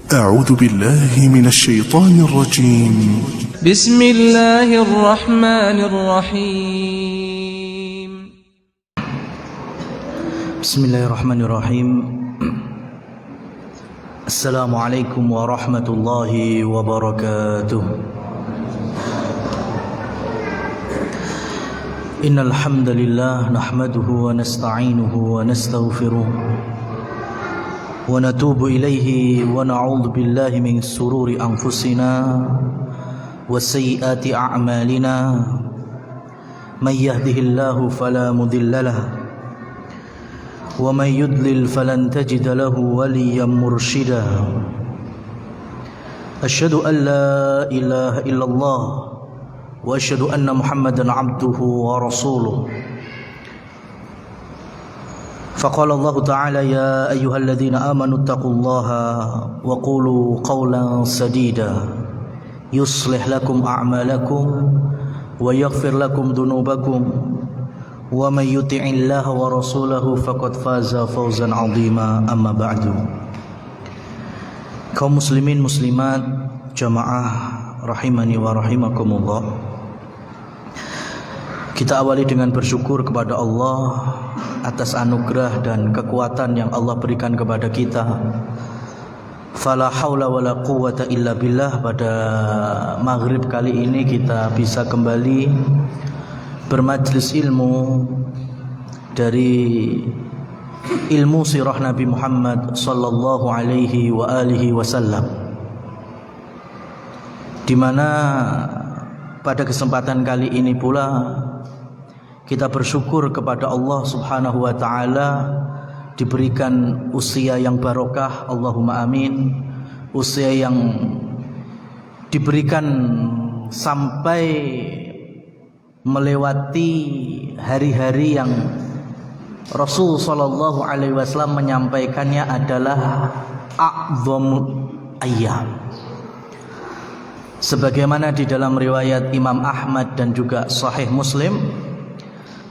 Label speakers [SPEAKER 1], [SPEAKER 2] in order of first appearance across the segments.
[SPEAKER 1] أعوذ بالله من الشيطان الرجيم.
[SPEAKER 2] بسم الله الرحمن الرحيم.
[SPEAKER 3] بسم الله الرحمن الرحيم. السلام عليكم ورحمة الله وبركاته. إن الحمد لله نحمده ونستعينه ونستغفره ونتوب إليه ونعوذ بالله من شرور أنفسنا وسيئات أعمالنا. من يهده الله فلا مضل له ومن يضلل فلن تجد له وليا مرشدا. أشهد أن لا إله إلا الله وأشهد أن محمدا عبده ورسوله. فقال الله تعالى: يا أيها الذين آمنوا اتقوا الله وقولوا قولا سديدا يصلح لكم أعمالكم ويغفر لكم ذنوبكم ومن يطع الله ورسوله فقد فاز فوزا عظيما. أما بعد. Kaum muslimin muslimat jamaah rahimani wa rahimakumullah, kita awali dengan bersyukur kepada Allah atas anugerah dan kekuatan yang Allah berikan kepada kita. Fala haula wala quwwata illa billah. Pada maghrib kali ini kita bisa kembali bermajlis ilmu dari ilmu sirah Nabi Muhammad sallallahu alaihi wa alihi wasallam, di mana pada kesempatan kali ini pula kita bersyukur kepada Allah Subhanahu wa taala diberikan usia yang barokah, Allahumma amin. Usia yang diberikan sampai melewati hari-hari yang Rasul sallallahu alaihi wasallam menyampaikannya adalah a'dhamul ayyam. Sebagaimana di dalam riwayat Imam Ahmad dan juga Sahih Muslim,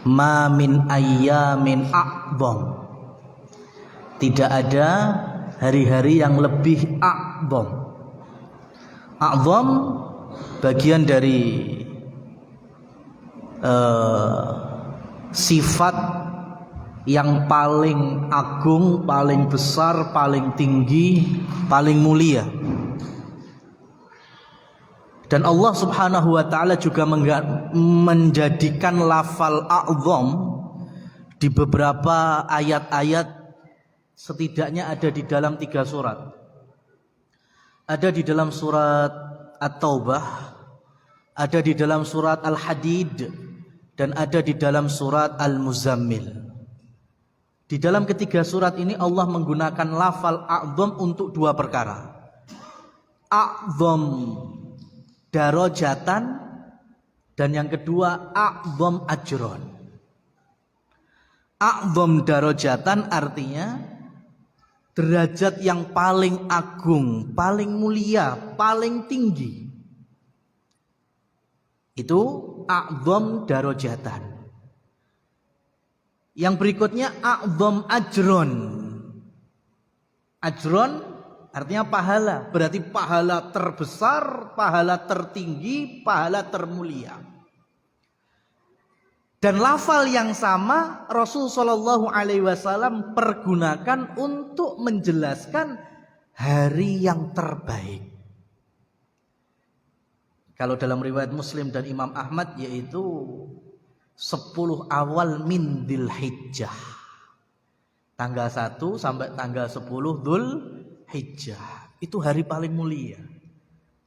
[SPEAKER 3] ma min ayyamin a'dham, tidak ada hari-hari yang lebih a'dham. A'dham bagian dari sifat yang paling agung, paling besar, paling tinggi, paling mulia. Dan Allah Subhanahu wa taala juga menjadikan lafal a'dham di beberapa ayat-ayat, setidaknya ada di dalam 3 surat. Ada di dalam surat At-Taubah, ada di dalam surat Al-Hadid, dan ada di dalam surat Al-Muzammil. Di dalam ketiga surat ini Allah menggunakan lafal a'dham untuk 2 perkara. A'dham darajatan, dan yang kedua a'dham ajron. A'dham darajatan artinya derajat yang paling agung, paling mulia, paling tinggi. Itu a'dham darajatan. Yang berikutnya a'dham ajron. Ajron artinya pahala, berarti pahala terbesar, pahala tertinggi, pahala termulia. Dan lafal yang sama Rasul sallallahu alaihi wasallam pergunakan untuk menjelaskan hari yang terbaik. Kalau dalam riwayat Muslim dan Imam Ahmad yaitu 10 awal min Dzulhijjah. Tanggal 1 sampai tanggal 10 Dzulhijjah. Itu hari paling mulia.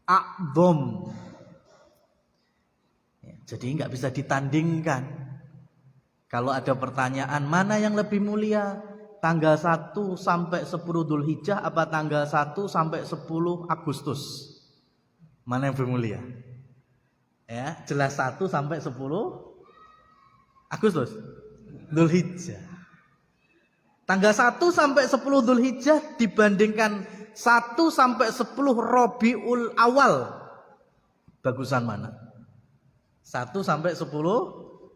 [SPEAKER 3] A'dham. Ya, jadi enggak bisa ditandingkan. Kalau ada pertanyaan mana yang lebih mulia? Tanggal 1 sampai 10 Dzulhijjah apa tanggal 1 sampai 10 Agustus? Mana yang lebih mulia? Ya, jelas 1 sampai 10 Agustus, Dzulhijjah. Tanggal 1 sampai 10 Dzulhijjah dibandingkan 1 sampai 10 Rabiul Awal, bagusan mana? 1 sampai 10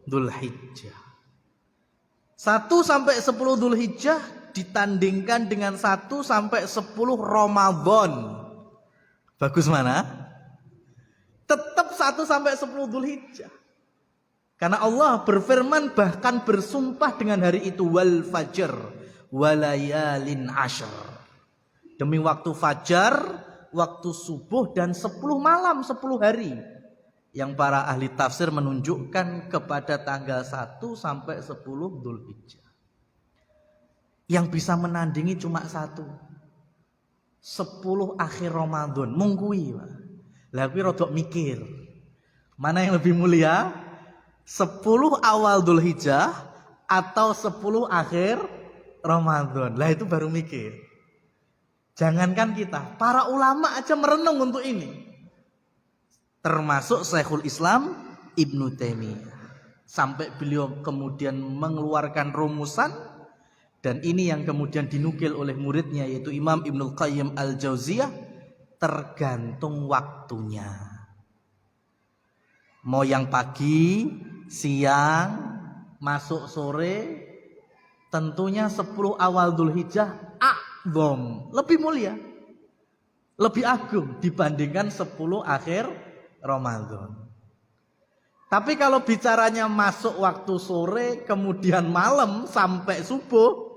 [SPEAKER 3] Dzulhijjah. 1 sampai 10 Dzulhijjah ditandingkan dengan 1 sampai 10 Ramadan. Bagus mana? Tetap 1 sampai 10 Dzulhijjah. Karena Allah berfirman bahkan bersumpah dengan hari itu, wal fajr walayalin ashr. Demi waktu fajar, waktu subuh dan 10 malam, 10 hari. Yang para ahli tafsir menunjukkan kepada tanggal 1 sampai 10 Dzulhijjah. Yang bisa menandingi cuma 1. 10 akhir Ramadan, mungkui. Lah kuwi rodok mikir. Mana yang lebih mulia? 10 awal Dzulhijjah atau 10 akhir Ramadan. Lah itu baru mikir. Jangankan kita, para ulama aja merenung untuk ini. Termasuk Syekhul Islam Ibnu Taimiyah. Sampai beliau kemudian mengeluarkan rumusan, dan ini yang kemudian dinukil oleh muridnya yaitu Imam Ibnul Qayyim Al-Jauziyah, tergantung waktunya. Mau yang pagi, siang, masuk sore, tentunya 10 awal Dzulhijjah a'dzam, lebih mulia, lebih agung dibandingkan 10 akhir Ramadan. Tapi kalau bicaranya masuk waktu sore, kemudian malam sampai subuh,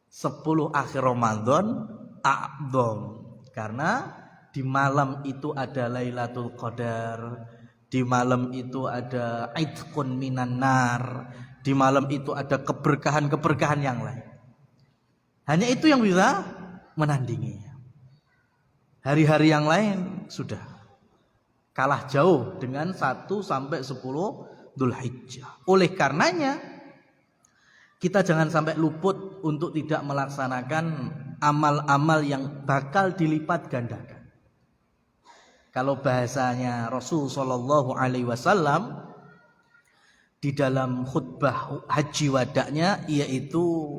[SPEAKER 3] 10 akhir Ramadan a'dzam. Karena di malam itu ada Lailatul Qadar, di malam itu ada Aitqun minan nar, di malam itu ada keberkahan-keberkahan yang lain. Hanya itu yang bisa menandinginya. Hari-hari yang lain sudah kalah jauh dengan 1 sampai 10 Dzulhijjah. Oleh karenanya kita jangan sampai luput untuk tidak melaksanakan amal-amal yang bakal dilipat gandakan. Kalau bahasanya Rasul sallallahu alaihi wasallam di dalam khutbah haji wadaknya, yaitu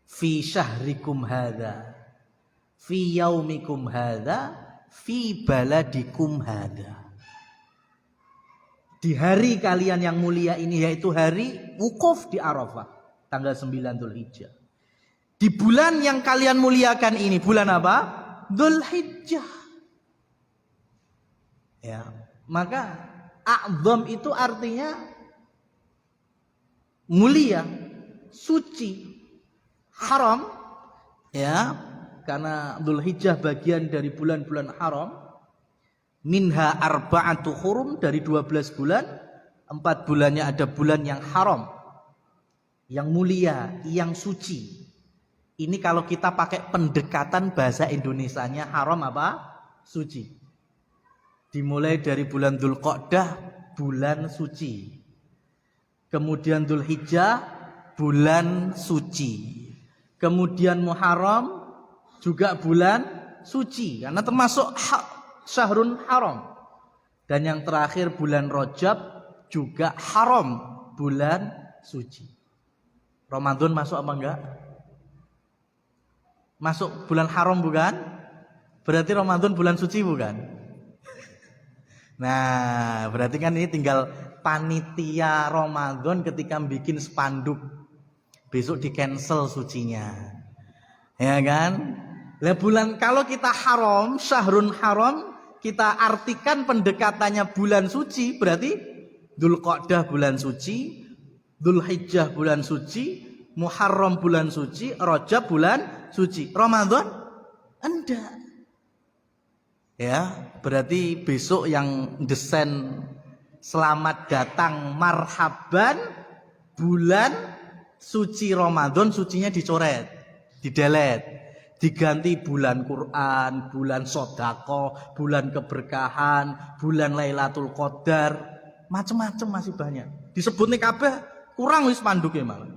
[SPEAKER 3] fi syahrikum hadza, fi yaumikum hadza, fi baladikum hadza. Di hari kalian yang mulia ini, yaitu hari wukuf di Arafah tanggal 9 Dzulhijjah. Di bulan yang kalian muliakan ini, bulan apa? Dzulhijjah. Ya, maka a'dzam itu artinya mulia, suci, haram, ya, karena Dzulhijjah bagian dari bulan-bulan haram. Minha arba'atu hurum, dari 12 bulan, 4 bulannya ada bulan yang haram, yang mulia, yang suci. Ini kalau kita pakai pendekatan bahasa Indonesianya, haram apa? Suci. Dimulai dari bulan Dzulqa'dah, bulan suci. Kemudian Dzulhijjah, bulan suci. Kemudian Muharram, juga bulan suci, karena termasuk syahrun haram. Dan yang terakhir bulan Rajab, juga haram, bulan suci. Ramadan masuk apa enggak? Masuk bulan haram bukan? Berarti Ramadan bulan suci bukan? Nah, berarti kan ini tinggal panitia Ramadan ketika bikin spanduk, besok di cancel sucinya, ya kan? Lah bulan, kalau kita haram, syahrun haram, kita artikan pendekatannya bulan suci, berarti Dzulqa'dah bulan suci, Dzulhijjah bulan suci, Muharram bulan suci, Rajab bulan suci. Ramadan enggak. Ya, berarti besok yang desain selamat datang marhaban bulan suci Ramadan, sucinya dicoret, didelet, diganti bulan Quran, bulan sedekah, bulan keberkahan, bulan Lailatul Qadar, macam-macam masih banyak. Disebut nih kabeh kurang wis panduke malah.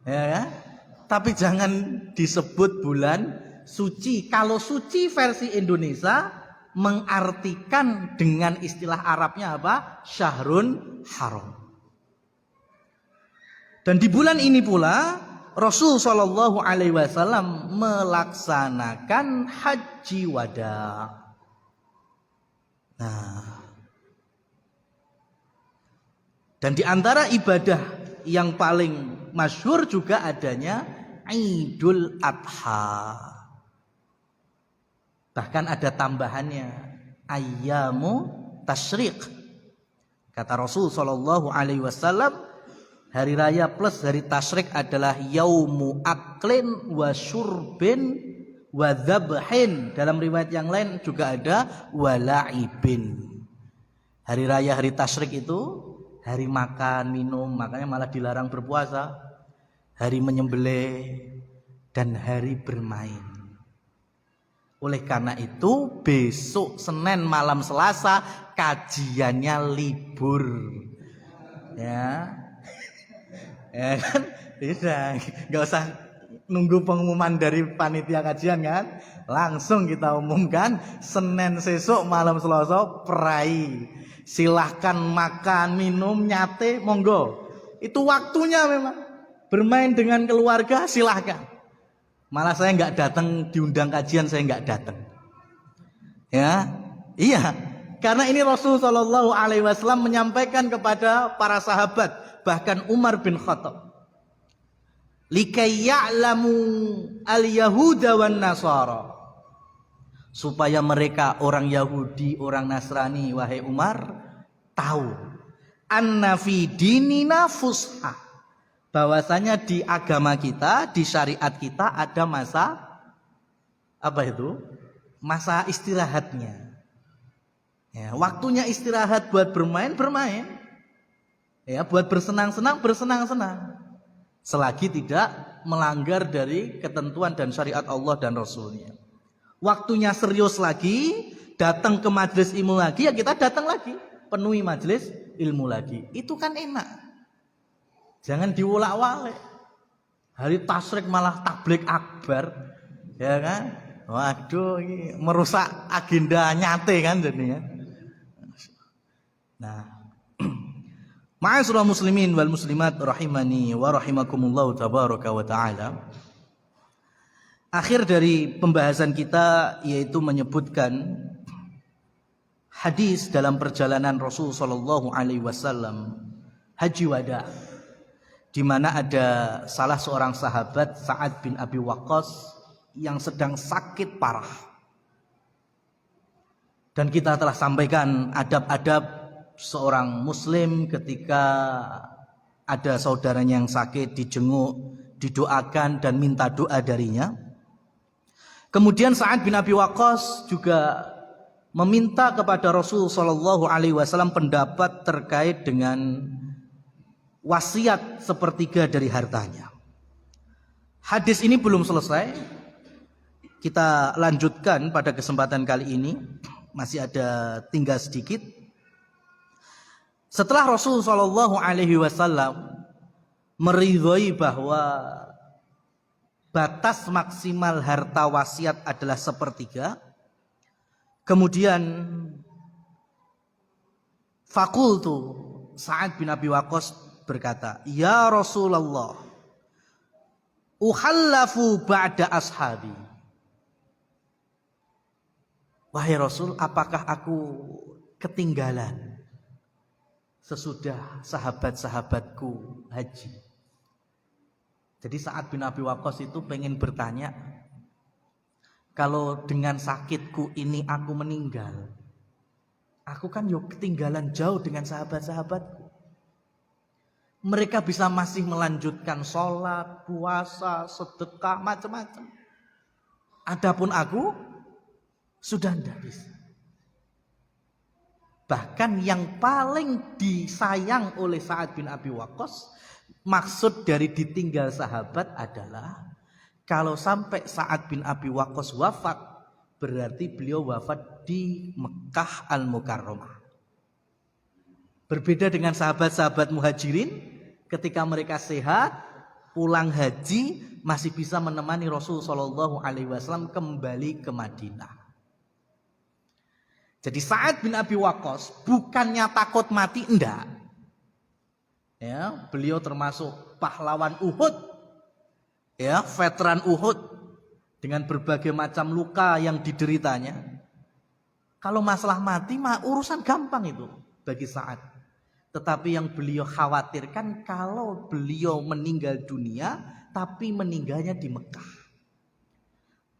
[SPEAKER 3] Ya, tapi jangan disebut bulan suci. Kalau suci versi Indonesia mengartikan dengan istilah Arabnya apa? Syahrun haram. Dan di bulan ini pula Rasul sallallahu alaihi wasallam melaksanakan haji wada. Nah, dan di antara ibadah yang paling masyhur juga adanya Idul Adha. Bahkan ada tambahannya, ayyamu tasyriq. Kata Rasul sallallahu alaihi wasallam, hari raya plus hari tasyrik adalah yaumu aklin wa syurbin wa dzabhin. Dalam riwayat yang lain juga ada walaibin. Hari raya hari tasyrik itu hari makan, minum, makanya malah dilarang berpuasa. Hari menyembelih dan hari bermain. Oleh karena itu besok Senin malam Selasa kajiannya libur. Ya. Ya kan? Tidak, nggak usah nunggu pengumuman dari panitia kajian kan? Langsung kita umumkan Senin sesuk malam Selasa perai. Silahkan makan, minum, nyate, monggo. Itu waktunya memang. Bermain dengan keluarga silahkan. Malah saya nggak datang diundang kajian, saya nggak datang. Ya, iya. Karena ini Rasul Shallallahu Alaihi Wasallam menyampaikan kepada para sahabat, bahkan Umar bin Khattab, likai ya'lamu al-Yahuda wan Nasara, supaya mereka orang Yahudi, orang Nasrani, wahai Umar, tahu anna fi dinina fusha, bahwasanya di agama kita, di syariat kita ada masa apa itu? Masa istirahatnya. Ya, waktunya istirahat buat bermain, bermain. Ya, buat bersenang-senang, bersenang-senang. Selagi tidak melanggar dari ketentuan dan syariat Allah dan Rasulnya. Waktunya serius lagi, datang ke majelis ilmu lagi, ya kita datang lagi, penuhi majelis ilmu lagi. Itu kan enak. Jangan diwolak-walik. Hari tasyrik malah tablik akbar, ya kan? Waduh, ini merusak agenda nyate kan jadinya. Nah, ma'asyiral muslimin wal muslimat rahimani wa rahimakumullah tabaraka wa taala. Akhir dari pembahasan kita yaitu menyebutkan hadis dalam perjalanan Rasul sallallahu alaihi wasallam haji wada, di mana ada salah seorang sahabat Sa'ad bin Abi Waqqas yang sedang sakit parah. Dan kita telah sampaikan adab-adab seorang muslim ketika ada saudaranya yang sakit, dijenguk, didoakan dan minta doa darinya. Kemudian Sa'ad bin Abi Waqqas juga meminta kepada Rasul sallallahu alaihi wasallam pendapat terkait dengan wasiat sepertiga dari hartanya. Hadis ini belum selesai. Kita lanjutkan pada kesempatan kali ini. Masih ada tinggal sedikit. Setelah Rasul sallallahu alaihi wasallam meridhoi bahwa batas maksimal harta wasiat adalah sepertiga, kemudian fakultu, Sa'ad bin Abi Waqqas berkata, ya Rasulullah, ukhallafu ba'da ashabi. Wahai Rasul, apakah aku ketinggalan sesudah sahabat-sahabatku haji? Jadi Sa'ad bin Abi Waqqas itu pengen bertanya, kalau dengan sakitku ini aku meninggal, aku kan yuk ketinggalan jauh dengan sahabat-sahabatku. Mereka bisa masih melanjutkan sholat, puasa, sedekah, macam-macam. Adapun aku sudah tidak bisa. Bahkan yang paling disayang oleh Sa'ad bin Abi Waqqas, maksud dari ditinggal sahabat adalah kalau sampai Sa'ad bin Abi Waqqas wafat, berarti beliau wafat di Mekah Al-Mukarramah. Berbeda dengan sahabat-sahabat muhajirin, ketika mereka sehat, pulang haji, masih bisa menemani Rasul sallallahu alaihi wasallam kembali ke Madinah. Jadi Sa'ad bin Abi Waqqas bukannya takut mati, enggak. Ya, beliau termasuk pahlawan Uhud. Ya, veteran Uhud dengan berbagai macam luka yang dideritanya. Kalau masalah mati mah urusan gampang itu bagi Sa'ad. Tetapi yang beliau khawatirkan kalau beliau meninggal dunia tapi meninggalnya di Mekah.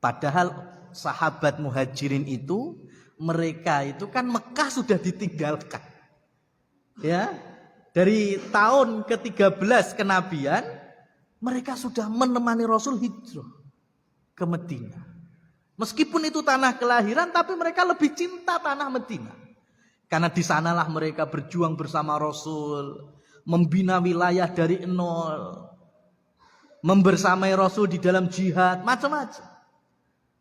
[SPEAKER 3] Padahal sahabat muhajirin itu, mereka itu kan Mekah sudah ditinggalkan. Ya, dari tahun ke-13 kenabian, mereka sudah menemani Rasul hijrah ke Madinah. Meskipun itu tanah kelahiran, tapi mereka lebih cinta tanah Madinah. Karena di sanalah mereka berjuang bersama Rasul, membina wilayah dari nol, membersamai Rasul di dalam jihad, macam-macam.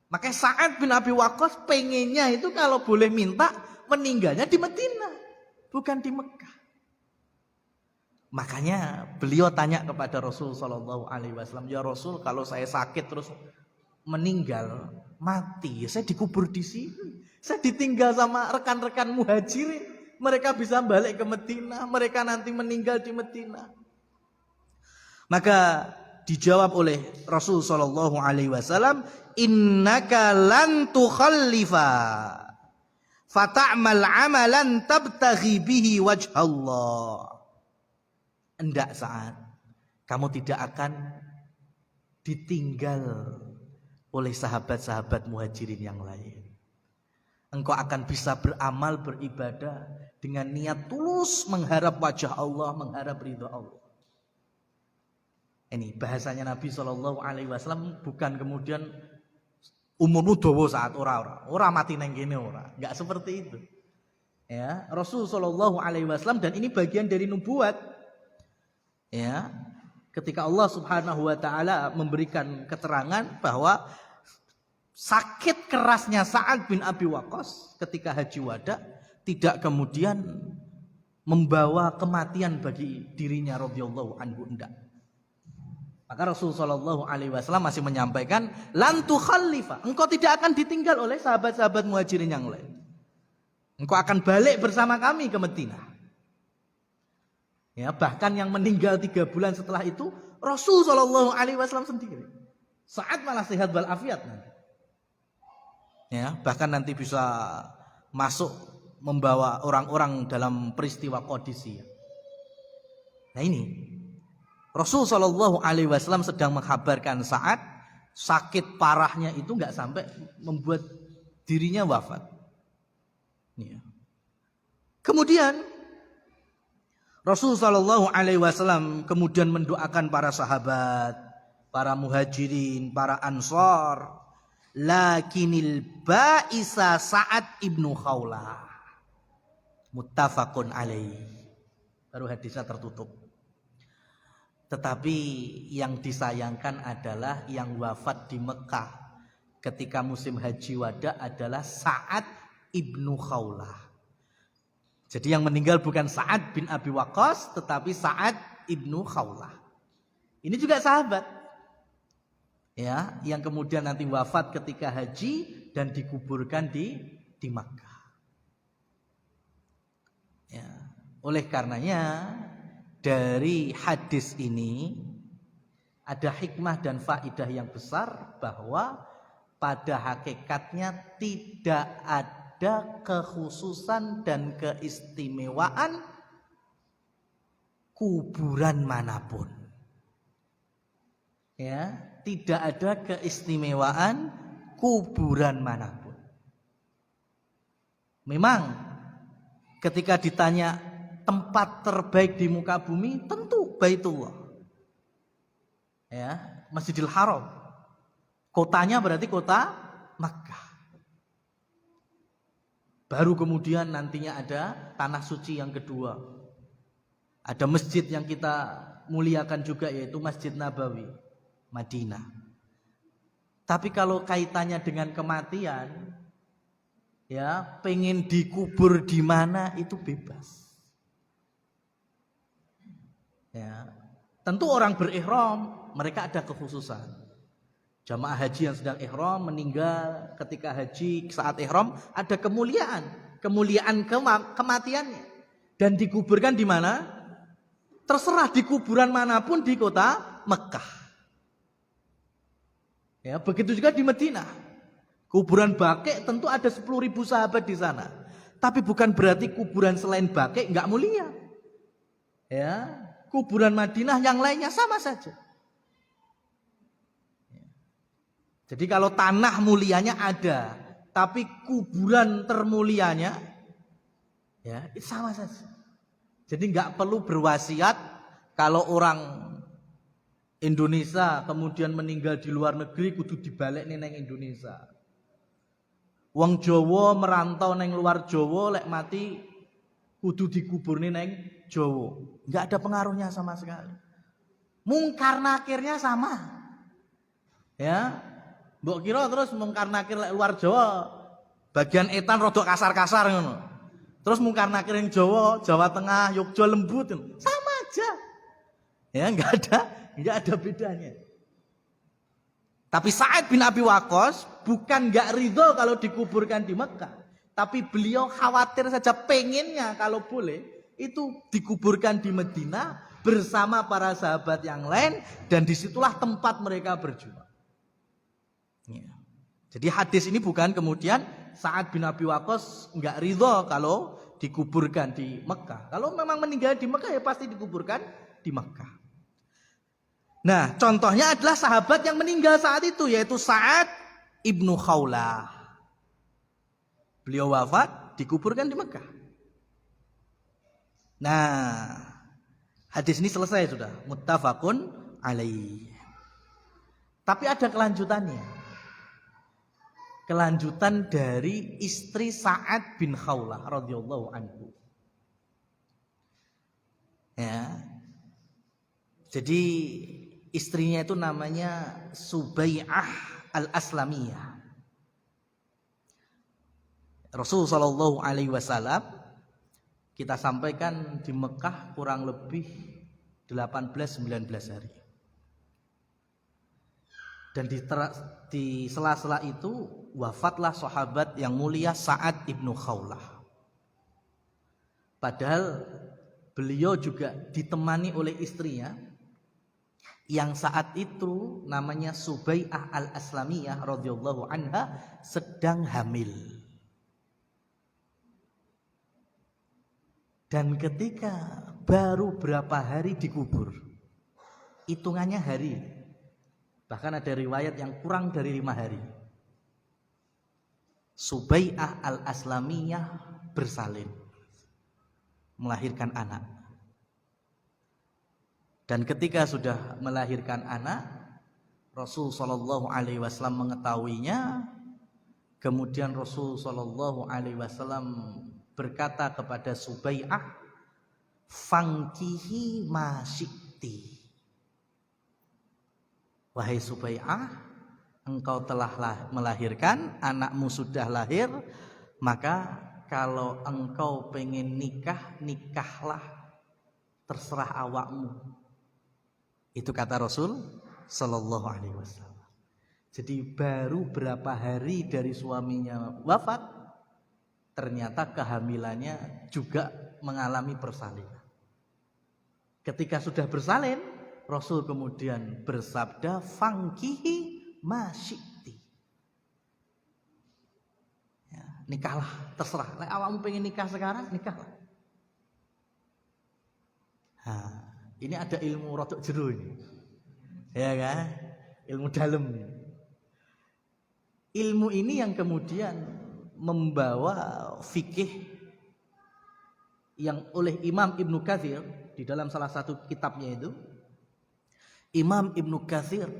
[SPEAKER 3] Makanya Sa'ad bin Abi Waqqas pengennya itu kalau boleh minta meninggalnya di Madinah, bukan di Mekah. Makanya beliau tanya kepada Rasul Shallallahu Alaihi Wasallam, ya Rasul, kalau saya sakit terus meninggal, mati, ya saya dikubur di sini. Saya ditinggal sama rekan-rekan muhajirin. Mereka bisa balik ke Madinah, mereka nanti meninggal di Madinah. Maka dijawab oleh Rasul Shallallahu Alaihi Wasallam, innaka lan tukhallifa fata'mal amalan tabtaghi bihi wajhallah. Enggak, Sa'ad, kamu tidak akan ditinggal oleh sahabat-sahabat muhajirin yang lain. Engkau akan bisa beramal, beribadah dengan niat tulus mengharap wajah Allah, mengharap ridha Allah. Ini bahasanya Nabi Shallallahu Alaihi Wasallam, bukan kemudian umurmu dawa saat ora mati neng kene ora, nggak seperti itu. Ya, Rasul Shallallahu Alaihi Wasallam, dan ini bagian dari nubuat. Ya, ketika Allah Subhanahu Wa Taala memberikan keterangan bahwa sakit kerasnya Sa'ad bin Abi Waqqas ketika haji wada tidak kemudian membawa kematian bagi dirinya radhiyallahu anhu, enggak. Maka Rasul sallallahu alaihi wasallam masih menyampaikan, lan tukhallifa, engkau tidak akan ditinggal oleh sahabat-sahabat muhajirin yang lain. Engkau akan balik bersama kami ke Madinah. Ya, bahkan yang meninggal 3 bulan setelah itu Rasul sallallahu alaihi wasallam sendiri. Sa'ad malah sehat walafiat nanti. Ya, bahkan nanti bisa masuk membawa orang-orang dalam peristiwa Qadisiyah. Nah ini Rasul Shallallahu Alaihi Wasallam sedang mengkabarkan Sa'ad sakit parahnya itu nggak sampai membuat dirinya wafat. Ya. Kemudian Rasul Shallallahu Alaihi Wasallam kemudian mendoakan para sahabat, para muhajirin, para ansor. Lakinil ba'isa Sa'ad ibnu Khawlah. Muttafaqun alaih. Baru hadisnya tertutup. Tetapi yang disayangkan adalah yang wafat di Mekah ketika musim haji wada adalah Sa'ad ibnu Khawlah. Jadi yang meninggal bukan Sa'ad bin Abi Waqqas, tetapi Sa'ad ibnu Khawlah. Ini juga sahabat. Ya, yang kemudian nanti wafat ketika haji dan dikuburkan di Makkah. Ya, oleh karenanya dari hadis ini ada hikmah dan faidah yang besar bahwa pada hakikatnya tidak ada kekhususan dan keistimewaan kuburan manapun. Ya, tidak ada keistimewaan kuburan manapun. Memang ketika ditanya tempat terbaik di muka bumi, tentu Baitullah. Ya, Masjidil Haram. Kotanya berarti kota Makkah. Baru kemudian nantinya ada tanah suci yang kedua. Ada masjid yang kita muliakan juga, yaitu Masjid Nabawi, Madinah. Tapi kalau kaitannya dengan kematian, ya, pengen dikubur di mana itu bebas. Ya, tentu orang berihram mereka ada kekhususan. Jamaah haji yang sedang ihram meninggal ketika haji saat ihram ada kemuliaan kematiannya, dan dikuburkan di mana? Terserah di kuburan manapun di kota Mekah. Ya, begitu juga di Madinah. Kuburan Baqi tentu ada 10.000 sahabat di sana. Tapi bukan berarti kuburan selain Baqi enggak mulia. Ya, kuburan Madinah yang lainnya sama saja. Jadi kalau tanah mulianya ada, tapi kuburan termulianya ya itu sama saja. Jadi nggak perlu berwasiat kalau orang Indonesia kemudian meninggal di luar negeri kudu dibalik nih neng Indonesia. Wong Jawa merantau neng luar Jawa lek mati kudu dikubur nih neng Jawa. Nggak ada pengaruhnya sama sekali. Mungkar nakirnya sama. Ya. Mbok kira terus mungkar nakir lek luar Jawa bagian etan rodok kasar-kasar ngono. Terus mungkar nakir yang Jawa, Jawa Tengah, Yogyakarta lembut sama aja. Ya enggak ada bedanya. Tapi Sa'ad bin Abi Waqqas bukan enggak ridho kalau dikuburkan di Mekah, tapi beliau khawatir saja pengennya kalau boleh itu dikuburkan di Madinah bersama para sahabat yang lain dan disitulah tempat mereka berjuang. Ya. Jadi hadis ini bukan kemudian Sa'ad bin Abi Waqqas enggak ridho kalau dikuburkan di Mekah. Kalau memang meninggal di Mekah ya pasti dikuburkan di Mekah. Nah, contohnya adalah sahabat yang meninggal saat itu yaitu Sa'ad ibnu Khawlah. Beliau wafat dikuburkan di Mekah. Nah, hadis ini selesai sudah, muttafaqun alaih. Tapi ada kelanjutannya. Kelanjutan dari istri Sa'ad bin Khawlah radhiyallahu anhu. Ya. Jadi istrinya itu namanya Subai'ah al-Aslamiyah. Rasul sallallahu alaihi wasallam kita sampaikan di Mekah kurang lebih 18-19 hari. Dan di sela-sela itu wafatlah sahabat yang mulia Sa'ad ibnu Khawlah. Padahal beliau juga ditemani oleh istrinya yang saat itu namanya Subai'ah al-Aslamiyah radhiyallahu anha sedang hamil. Dan ketika baru berapa hari dikubur, hitungannya hari. Bahkan ada riwayat yang kurang dari 5 hari. Subai'ah al-Aslamiyah bersalin, melahirkan anak. Dan ketika sudah melahirkan anak, Rasul sallallahu alaihi wasallam mengetahuinya. Kemudian Rasul sallallahu alaihi wasallam berkata kepada Subai'ah, "Fangkihi ma syi'ti." Wahai Subai'ah, engkau telah melahirkan, anakmu sudah lahir, maka kalau engkau pengen nikah, nikahlah, terserah awakmu. Itu kata Rasul sallallahu alaihi wasallam. Jadi baru berapa hari dari suaminya wafat, ternyata kehamilannya juga mengalami persalinan. Ketika sudah bersalin, Rasul kemudian bersabda, "Fangkihi ma syi'ti." Ya, nikahlah, terserah. Lek awakmu pengen nikah sekarang, nikahlah. Ini ada ilmu rotok jero ini. Ya kan? Ilmu dalam. Ilmu ini yang kemudian membawa fikih yang oleh Imam Ibnu Katsir di dalam salah satu kitabnya itu, Imam Ibnu Katsir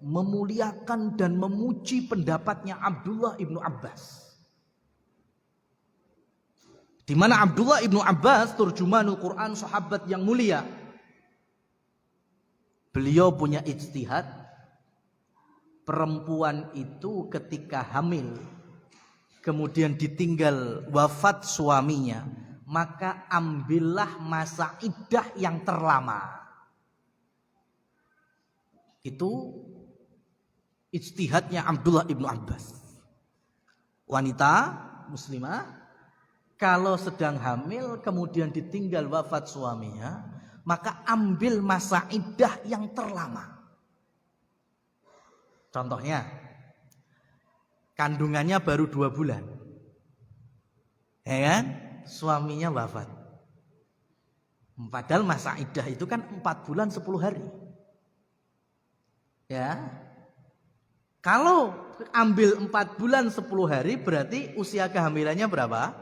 [SPEAKER 3] memuliakan dan memuji pendapatnya Abdullah Ibnu Abbas. Di mana Abdullah Ibnu Abbas, turjumanul Quran, sahabat yang mulia. Beliau punya ijtihad, perempuan itu ketika hamil kemudian ditinggal wafat suaminya, maka ambillah masa iddah yang terlama. Itu ijtihadnya Abdullah Ibnu Abbas. Wanita muslimah kalau sedang hamil kemudian ditinggal wafat suaminya, maka ambil masa iddah yang terlama. Contohnya, kandungannya baru 2 bulan, ya kan? Suaminya wafat. Padahal masa iddah itu kan 4 bulan 10 hari. Ya, Kalau ambil 4 bulan 10 hari berarti usia kehamilannya berapa?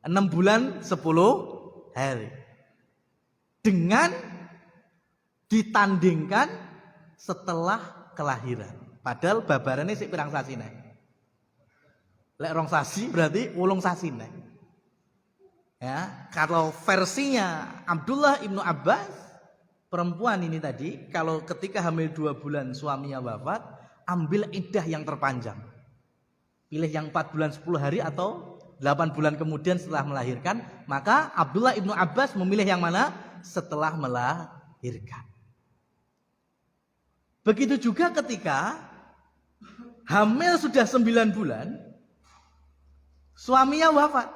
[SPEAKER 3] 6 bulan 10 hari. Dengan ditandingkan setelah kelahiran. Padahal babarannya sik pirang sasi nek. Lek rong sasi berarti 8 sasi nek. Ya, kalau versinya Abdullah ibnu Abbas, perempuan ini tadi, kalau ketika hamil 2 bulan suaminya wafat, ambil iddah yang terpanjang. Pilih yang 4 bulan 10 hari atau 8 bulan kemudian setelah melahirkan. Maka Abdullah ibnu Abbas memilih yang mana? Setelah melahirkan. Begitu juga ketika hamil sudah 9 bulan, suaminya wafat.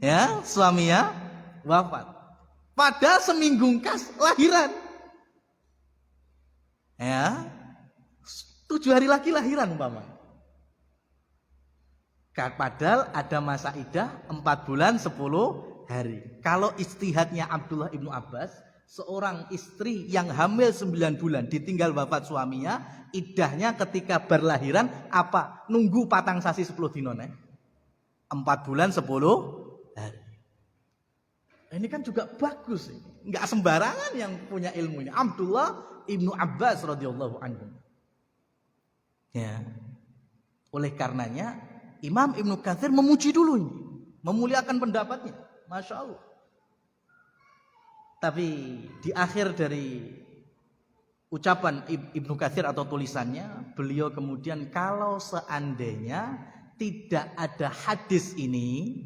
[SPEAKER 3] Ya, suaminya wafat. Pada seminggu kas lahiran. Ya, 7 hari lagi lahiran umpama. Padahal ada masa iddah 4 bulan 10 hari. Kalau ijtihadnya Abdullah ibnu Abbas, seorang istri yang hamil 9 bulan ditinggal wafat suaminya, iddahnya ketika berlahiran apa? Nunggu patang sasi 10 dino nek. 4 bulan 10 hari. Ini kan juga bagus, nggak sembarangan yang punya ilmunya. Abdullah ibnu Abbas radhiyallahu anhu. Ya. Oleh karenanya Imam Ibnu Katsir memuji dulu ini, memuliakan pendapatnya, masya Allah. Tapi di akhir dari ucapan Ibnu Katsir atau tulisannya, beliau kemudian kalau seandainya tidak ada hadis ini,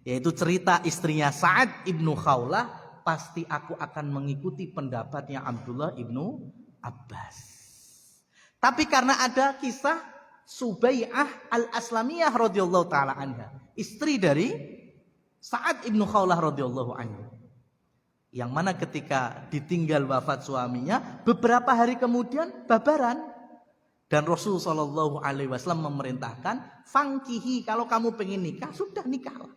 [SPEAKER 3] yaitu cerita istrinya Sa'ad ibnu Khawlah, pasti aku akan mengikuti pendapatnya Abdullah ibnu Abbas. Tapi karena ada kisah Subai'ah al-Aslamiyah radhiyallahu taala anha, istri dari Sa'ad ibnu Khawlah radhiyallahu anhu, yang mana ketika ditinggal wafat suaminya, beberapa hari kemudian babaran. Dan Rasul sallallahu alaihi wasallam memerintahkan, fangkihi, kalau kamu pengen nikah sudah nikahlah.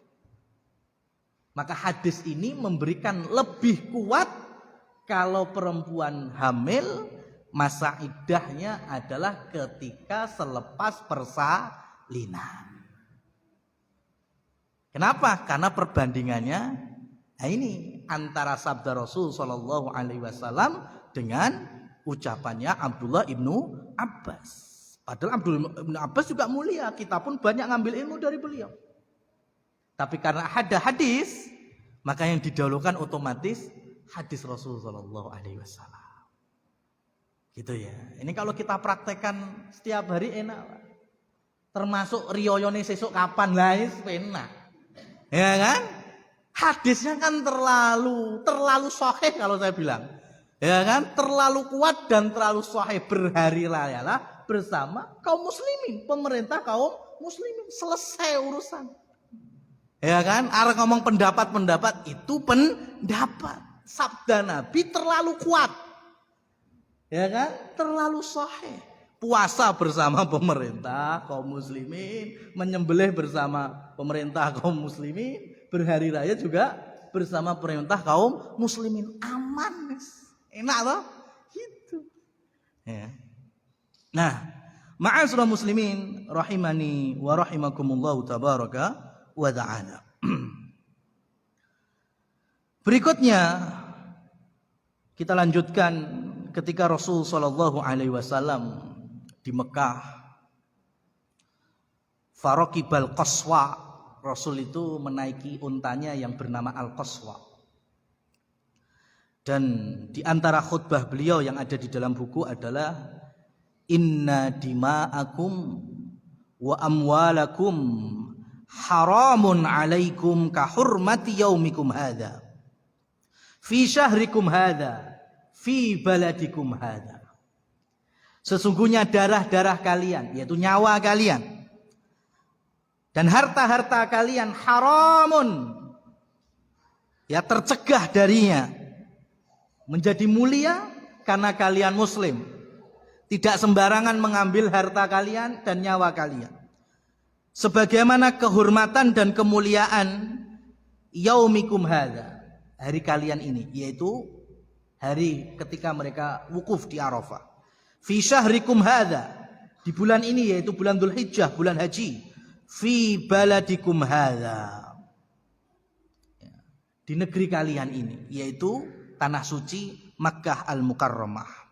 [SPEAKER 3] Maka hadis ini memberikan lebih kuat kalau perempuan hamil masa iddahnya adalah ketika selepas persalinan. Kenapa? Karena perbandingannya ini antara sabda Rasul sallallahu alaihi wasallam dengan ucapannya Abdullah ibnu Abbas. Padahal Abdullah ibnu Abbas juga mulia, kita pun banyak ngambil ilmu dari beliau. Tapi karena ada hadis, maka yang didahulukan otomatis hadis Rasul sallallahu alaihi wasallam. Gitu ya. Ini kalau kita praktekkan setiap hari enak. Termasuk riyoyone sesuk kapan lah enak. Ya kan? Hadisnya kan terlalu sahih kalau saya bilang. Ya kan? Terlalu kuat dan terlalu sahih. Berhari rayalah bersama kaum muslimin, pemerintah kaum muslimin, selesai urusan. Ya kan? Arek ngomong pendapat itu pendapat. Sabda Nabi terlalu kuat. Ya kan? Terlalu sahih. Puasa bersama pemerintah kaum muslimin, menyembelih bersama pemerintah kaum muslimin, berhari raya juga bersama pemerintah kaum muslimin, aman. Enak loh? Gitu. Ya. Nah, ma'asyiral muslimin rahimani wa rahimakumullah tabaraka wa ta'ala. Berikutnya kita lanjutkan ketika Rasul sallallahu alaihi wasallam di Mekah, Faraqibal Qaswa, Rasul itu menaiki untanya yang bernama Al-Qaswa. Dan di antara khutbah beliau yang ada di dalam buku adalah inna dima'akum wa amwalakum haramun alaikum ka hurmati yaumikum hadha fi syahrikum hadha fi baladikum hadha. Sesungguhnya darah-darah kalian, yaitu nyawa kalian dan harta-harta kalian haramun, ya tercegah darinya, menjadi mulia karena kalian muslim. Tidak sembarangan mengambil harta kalian dan nyawa kalian. Sebagaimana kehormatan dan kemuliaan yaumikum hadza, hari kalian ini, yaitu hari ketika mereka wukuf di Arafah. fi syahrikum hadza, di bulan ini yaitu bulan Dzulhijjah, bulan haji, fi baladikum hadza, di negeri kalian ini, yaitu tanah suci Makkah Al-Mukarramah.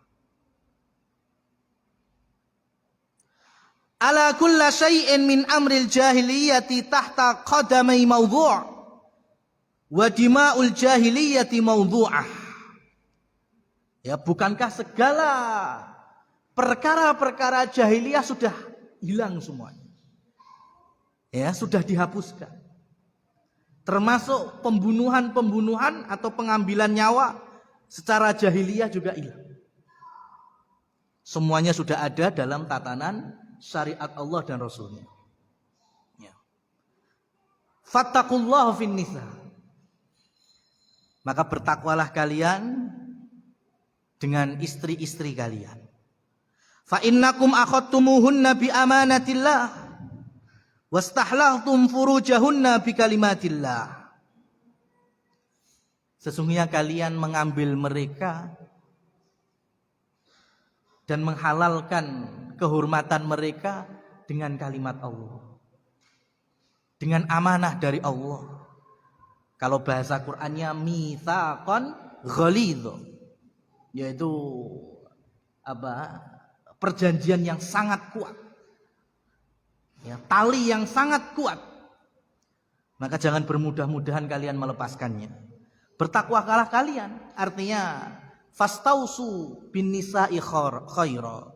[SPEAKER 3] Ala kulla syai'in min amril jahiliyati tahta qadamai mawdu' wa dima'ul jahiliyati mawdu'ah. Ya, bukankah segala perkara-perkara jahiliyah sudah hilang semuanya? Ya, sudah dihapuskan. Termasuk pembunuhan-pembunuhan atau pengambilan nyawa secara jahiliyah juga hilang. Semuanya sudah ada dalam tatanan syariat Allah dan Rasulnya. Ya. Fattaqullaha fin nisa. Maka bertakwalah kalian dengan istri-istri kalian. Fa innakum akhadtumuhunna bi amanatillah wastahlaltum furujahunna bi kalimatillah. Sesungguhnya kalian mengambil mereka dan menghalalkan kehormatan mereka dengan kalimat Allah, dengan amanah dari Allah. Kalau bahasa Qur'annya mitsaqan ghalidz, yaitu perjanjian yang sangat kuat, ya, tali yang sangat kuat. Maka jangan bermudah-mudahan kalian melepaskannya. Bertakwalah kalian, artinya fastausu bin nisa'i khaira.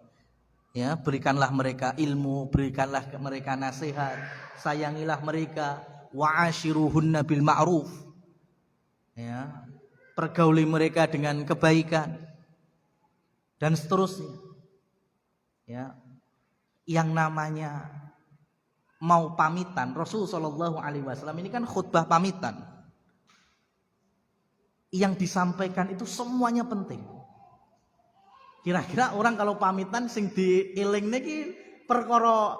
[SPEAKER 3] Ya, berikanlah mereka ilmu, berikanlah mereka nasihat, sayangilah mereka, wa'ashiruhunna bil ma'ruf. Ya, pergauli mereka dengan kebaikan dan seterusnya. Ya, yang namanya mau pamitan, Rasul sallallahu alaihi wasallam ini kan khutbah pamitan. Yang disampaikan itu semuanya penting. Kira-kira orang kalau pamitan sing dieling niki perkara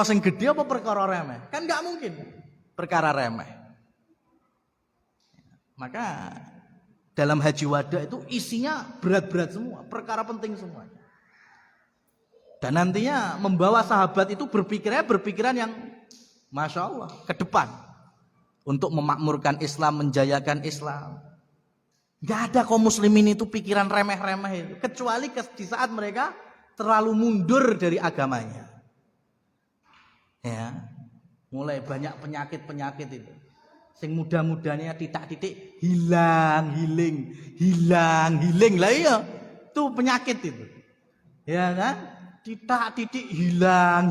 [SPEAKER 3] sing gede apa perkara remeh? Kan nggak mungkin perkara remeh. Maka dalam haji wada itu isinya berat-berat semua, perkara penting semuanya. Dan nantinya membawa sahabat itu berpikiran yang Masya Allah ke depan untuk memakmurkan Islam, menjayakan Islam. Gak ada kaum muslimin itu pikiran remeh-remeh itu, kecuali di saat mereka terlalu mundur dari agamanya. Ya, mulai banyak penyakit-penyakit itu. Sing mudah-mudahnya titik-titik hilang lah, iya. Itu penyakit itu. Ya kan? Titik-titik hilang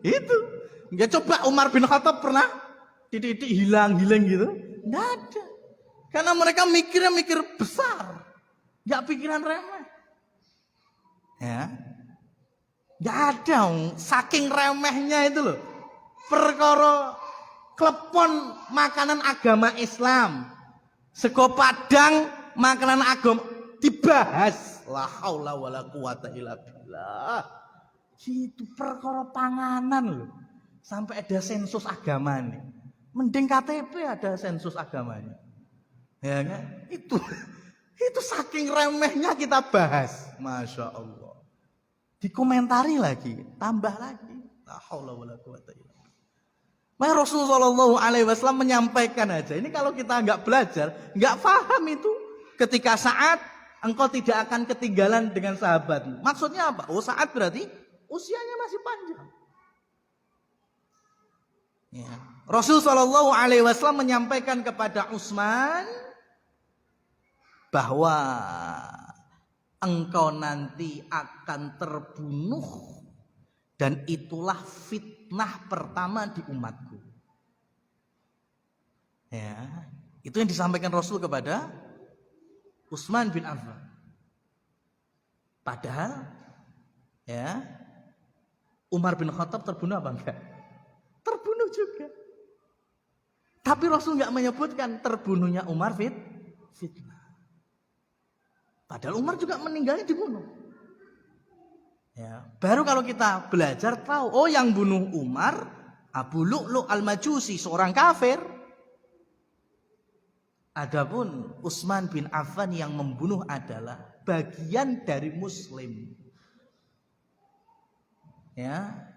[SPEAKER 3] itu. Enggak, coba Umar bin Khattab pernah titik-titik hilang gitu? Enggak ada. Karena mereka mikir besar, nggak pikiran remeh. Ya, nggak ada, saking remehnya itu loh. Perkara klepon makanan agama Islam, sego padang makanan agama dibahas. La haula wala quwata illa billah. Itu perkara panganan loh. Sampai ada sensus agama nih. Mending KTP ada sensus agamanya. Ya kan? Itu saking remehnya kita bahas. Masya Allah. Dikomentari lagi, tambah lagi. La haula wala quwata illa billah. Maka Rasulullah SAW menyampaikan aja. Ini kalau kita nggak belajar, nggak paham itu. Ketika saat engkau tidak akan ketinggalan dengan sahabatmu. Maksudnya apa? Oh, saat berarti usianya masih panjang. Ya. Rasul SAW menyampaikan kepada Utsman bahwa engkau nanti akan terbunuh dan itulah fitnah pertama di umatku. Ya, itu yang disampaikan Rasul kepada Utsman bin Affan. Padahal ya, Umar bin Khattab terbunuh apa enggak? Terbunuh juga. Tapi Rasul enggak menyebutkan terbunuhnya Umar fitnah. Padahal Umar juga meninggalnya dibunuh. Ya, baru kalau kita belajar tahu, oh yang bunuh Umar Abu Lu'lu' al-Majusi, seorang kafir. Adapun Utsman bin Affan yang membunuh adalah bagian dari muslim. Ya.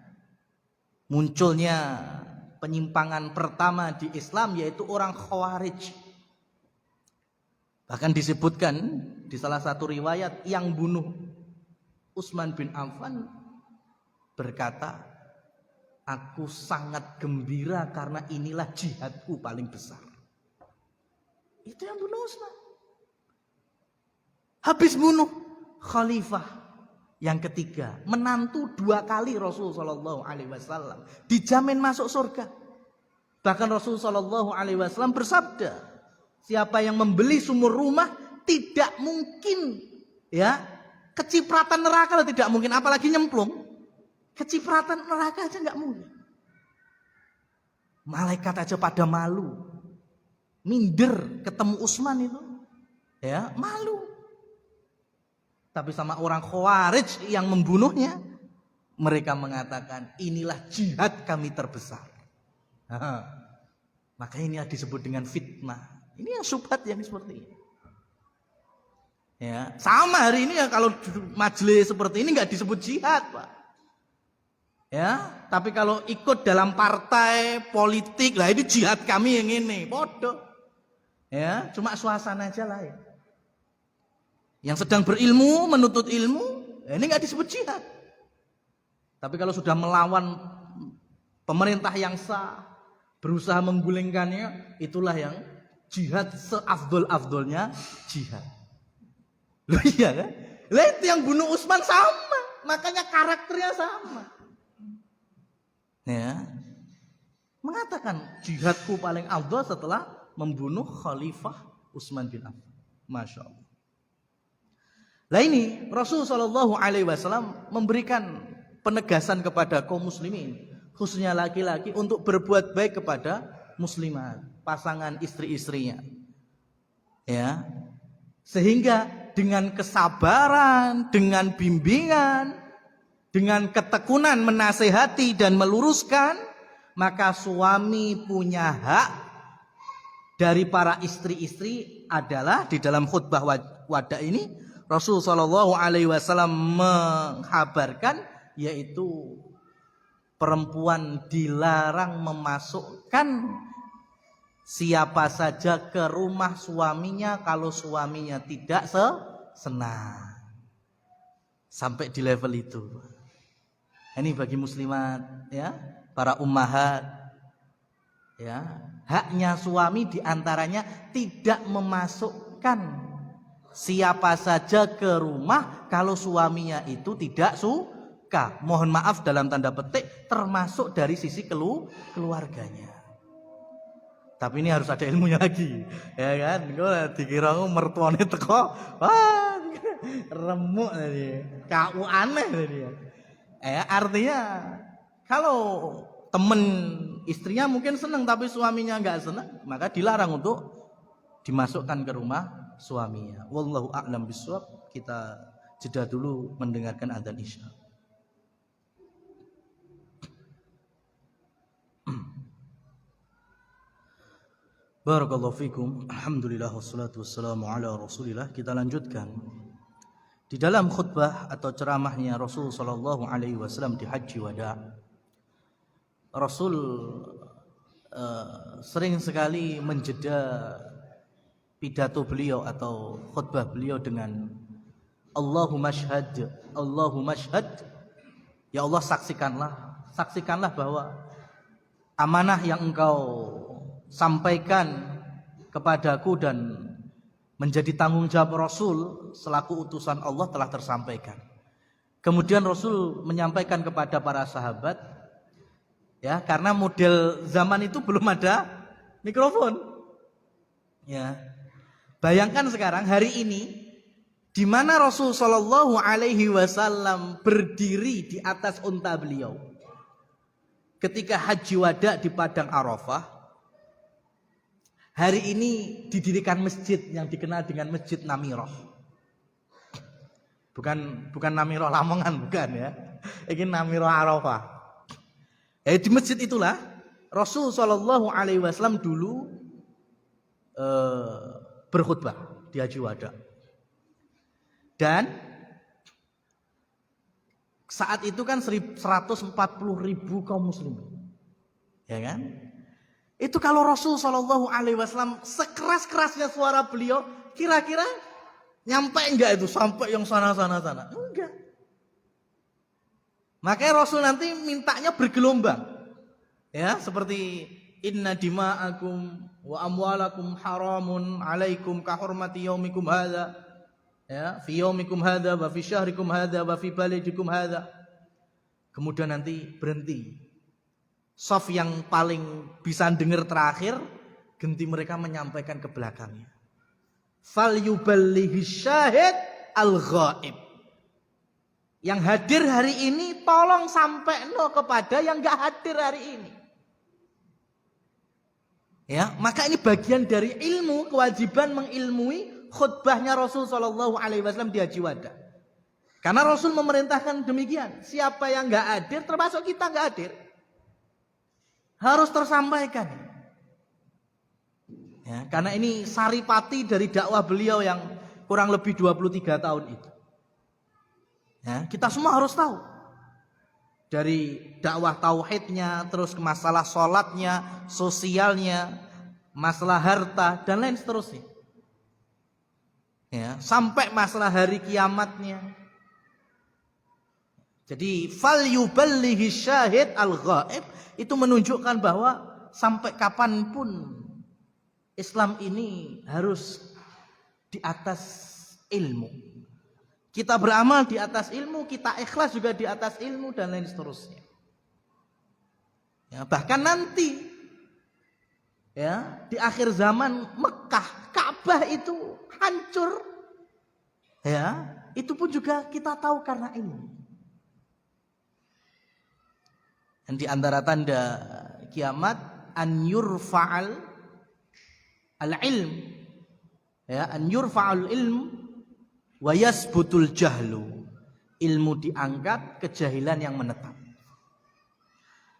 [SPEAKER 3] Munculnya penyimpangan pertama di Islam yaitu orang Khawarij. Bahkan disebutkan di salah satu riwayat yang bunuh Utsman bin Affan berkata, aku sangat gembira karena inilah jihadku paling besar. Itu yang bunuh Utsman. Habis bunuh khalifah yang ketiga, menantu 2 kali Rasul sallallahu alaihi wasallam, dijamin masuk surga. Bahkan Rasul sallallahu alaihi wasallam bersabda, siapa yang membeli sumur rumah tidak mungkin ya kecipratan neraka, tidak mungkin, apalagi nyemplung. Kecipratan neraka aja nggak mungkin. Malaikat aja pada malu, minder ketemu Utsman itu, ya malu. Tapi sama orang Khawarij yang membunuhnya, mereka mengatakan inilah jihad kami terbesar. Makanya ini disebut dengan fitnah. Ini yang syubhat yang seperti ini. Ya, sama hari ini ya kalau majelis seperti ini nggak disebut jihad, Pak. Ya, tapi kalau ikut dalam partai politik lah ini jihad kami yang ini, bodoh. Ya, cuma suasana aja lah ya. Yang sedang berilmu, menuntut ilmu, ini nggak disebut jihad. Tapi kalau sudah melawan pemerintah yang sah, berusaha menggulingkannya, itulah yang jihad seafdol-afdolnya jihad. Loh iya kan? Lihat yang bunuh Utsman sama, makanya karakternya sama. Ya, mengatakan jihadku paling afdol setelah membunuh Khalifah Utsman bin Affan. Masya Allah. Nah ini Rasul Shallallahu Alaihi Wasallam memberikan penegasan kepada kaum muslimin, khususnya laki-laki, untuk berbuat baik kepada muslimat, pasangan istri-istrinya, ya, sehingga dengan kesabaran, dengan bimbingan, dengan ketekunan menasehati dan meluruskan, maka suami punya hak dari para istri-istri adalah di dalam khutbah wada ini. Rasul Shallallahu Alaihi Wasallam menghabarkan, yaitu perempuan dilarang memasukkan siapa saja ke rumah suaminya kalau suaminya tidak senang. Sampai di level itu. Ini bagi muslimat, ya, para ummahat, ya, haknya suami diantaranya tidak memasukkan siapa saja ke rumah kalau suaminya itu tidak suka. Mohon maaf dalam tanda petik, termasuk dari sisi keluarganya. Tapi ini harus ada ilmunya lagi, ya kan? Gue dikira mertuane teko, wah, remuk tadi, kau aneh tadi. Artinya kalau temen istrinya mungkin senang tapi suaminya nggak senang, maka dilarang untuk dimasukkan ke rumah suaminya. Wallahu a'lam bishawab. Kita jeda dulu mendengarkan adzan Isya. Barakallahu fikum. Alhamdulillah wassalatu wassalamu ala Rasulillah. Kita lanjutkan di dalam khutbah atau ceramahnya Rasul sallallahu alaihi wasallam di Haji Wada. Rasul sering sekali menjeda pidato beliau atau khutbah beliau dengan Allahumma syhad, Allahumma syhad. Ya Allah, saksikanlah bahwa amanah yang engkau sampaikan kepadaku dan menjadi tanggung jawab Rasul selaku utusan Allah telah tersampaikan. Kemudian Rasul menyampaikan kepada para sahabat, ya, karena model zaman itu belum ada mikrofon. Ya. Bayangkan sekarang hari ini di mana Rasul Shallallahu Alaihi Wasallam berdiri di atas unta beliau ketika Haji Wada di Padang Arafah. Hari ini didirikan masjid yang dikenal dengan Masjid Namirah. Bukan Namirah Lamongan, bukan ya. Ini Namirah Arafah. Di masjid itulah Rasul Shallallahu Alaihi Wasallam dulu berkhutbah di Haji Wada. Dan saat itu kan 140.000 kaum muslimin. Ya kan? Itu kalau Rasul Shallallahu Alaihi Wasallam sekeras-kerasnya suara beliau, kira-kira nyampe enggak itu sampai yang sana? Enggak. Makanya Rasul nanti mintanya bergelombang. Ya, seperti inna dima'akum wa amwalakum haramun alaikum ka hurmati yaumikum hadza. Ya, fi yaumikum hadza wa fi syahrikum hadza wa fi baladikum hadza. Kemudian nanti berhenti. Saf yang paling bisa dengar terakhir, ganti mereka menyampaikan ke belakangnya. Fal yuballighi syahid al-ghaib. Yang hadir hari ini tolong sampai kepada yang enggak hadir hari ini. Ya, maka ini bagian dari ilmu, kewajiban mengilmui khutbahnya Rasul sallallahu alaihi wasallam di Haji Wada. Karena Rasul memerintahkan demikian, siapa yang enggak hadir termasuk kita enggak hadir, harus tersampaikan. Ya, karena ini saripati dari dakwah beliau yang kurang lebih 23 tahun itu. Ya, kita semua harus tahu. Dari dakwah tauhidnya, terus ke masalah sholatnya, sosialnya, masalah harta, dan lain seterusnya. Ya, sampai masalah hari kiamatnya. Jadi fal yuballighi syahid al-ghaib itu menunjukkan bahwa sampai kapanpun Islam ini harus di atas ilmu. Kita beramal di atas ilmu, kita ikhlas juga di atas ilmu, dan lain seterusnya. Ya, bahkan nanti ya di akhir zaman Mekah, Ka'bah itu hancur. Ya, itu pun juga kita tahu karena ilmu. Dan di antara tanda kiamat an yurfa'al al-ilm, ya, an yurfa'al ilm wa yasbutul jahlu. Ilmu diangkat, kejahilan yang menetap.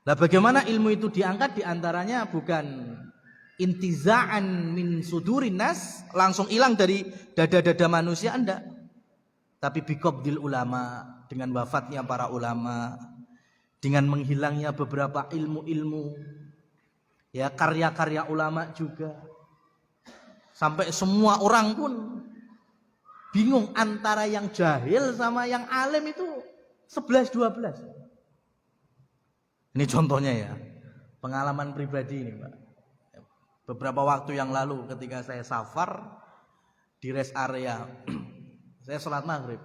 [SPEAKER 3] Nah, bagaimana ilmu itu diangkat? Di antaranya bukan intiza'an min sudurin nas, langsung hilang dari dada-dada manusia, enggak. Tapi biqabdil ulama, dengan wafatnya para ulama, dengan menghilangnya beberapa ilmu-ilmu, ya, karya-karya ulama juga, sampai semua orang pun bingung antara yang jahil sama yang alim itu 11-12. Ini contohnya ya, pengalaman pribadi ini, Pak. Beberapa waktu yang lalu ketika saya safar di rest area, saya sholat maghrib.